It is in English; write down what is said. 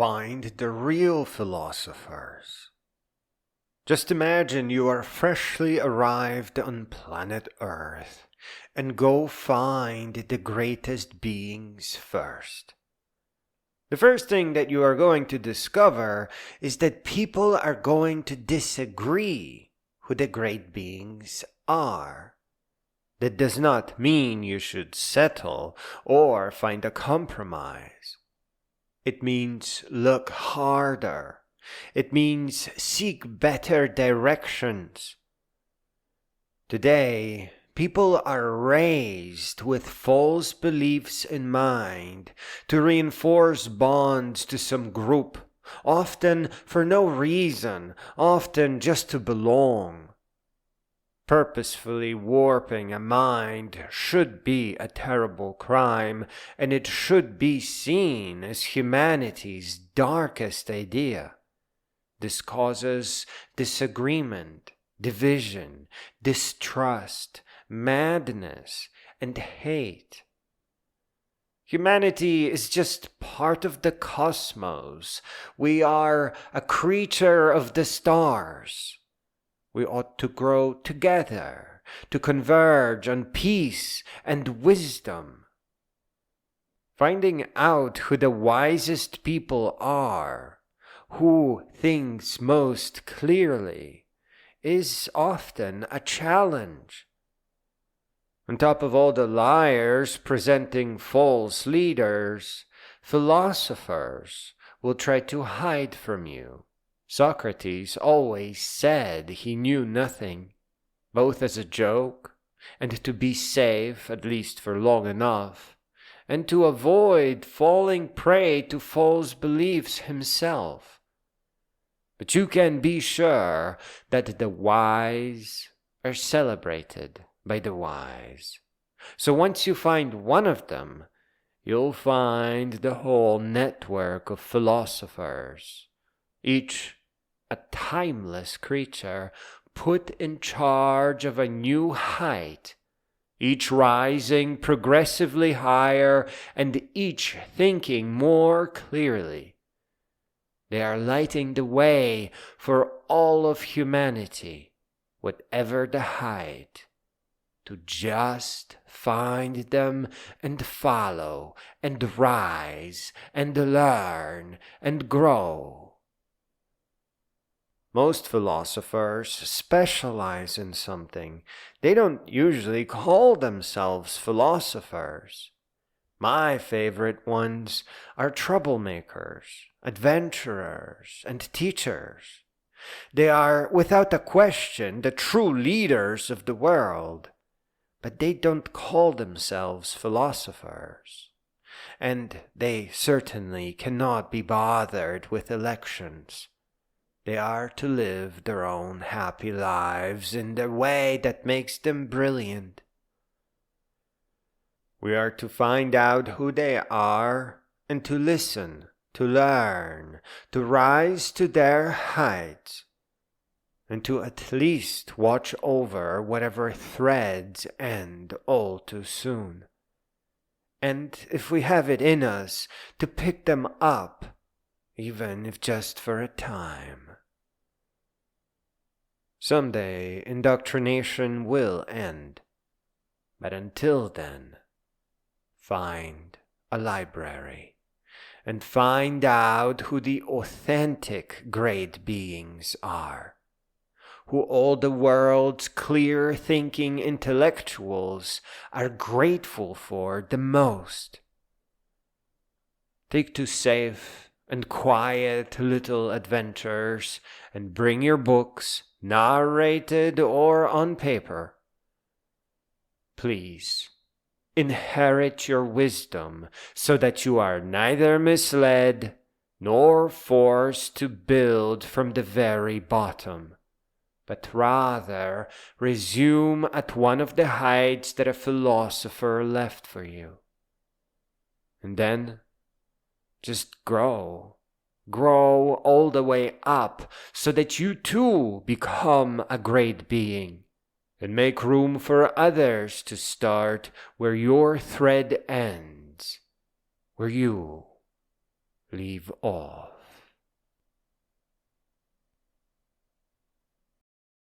find the real philosophers. Just imagine you are freshly arrived on planet Earth and go find the greatest beings first. The first thing that you are going to discover is that people are going to disagree who the great beings are. That does not mean you should settle or find a compromise. It means look harder. It means seek better directions. Today, people are raised with false beliefs in mind to reinforce bonds to some group, often for no reason, often just to belong. Purposefully warping a mind should be a terrible crime, and it should be seen as humanity's darkest idea. This causes disagreement, division, distrust, madness, and hate. Humanity is just part of the cosmos. We are a creature of the stars. We ought to grow together, to converge on peace and wisdom. Finding out who the wisest people are, who thinks most clearly, is often a challenge. On top of all the liars presenting false leaders, philosophers will try to hide from you. Socrates always said he knew nothing, both as a joke and to be safe, at least for long enough, and to avoid falling prey to false beliefs himself. But you can be sure that the wise are celebrated by the wise. So once you find one of them, you'll find the whole network of philosophers, each a timeless creature put in charge of a new height, each rising progressively higher and each thinking more clearly. They are lighting the way for all of humanity, whatever the height, to just find them and follow and rise and learn and grow. Most philosophers specialize in something. They don't usually call themselves philosophers. My favorite ones are troublemakers, adventurers, and teachers. They are, without a question, the true leaders of the world. But they don't call themselves philosophers. And they certainly cannot be bothered with elections. They are to live their own happy lives in the way that makes them brilliant. We are to find out who they are and to listen, to learn, to rise to their heights, and to at least watch over whatever threads end all too soon. And if we have it in us, to pick them up, even if just for a time. Someday indoctrination will end, but until then, find a library and find out who the authentic great beings are, who all the world's clear-thinking intellectuals are grateful for the most. Take to safe and quiet little adventures and bring your books, narrated or on paper. Please, inherit your wisdom so that you are neither misled nor forced to build from the very bottom, but rather resume at one of the heights that a philosopher left for you. And then just grow all the way up so that you too become a great being, and make room for others to start where your thread ends, where you leave off.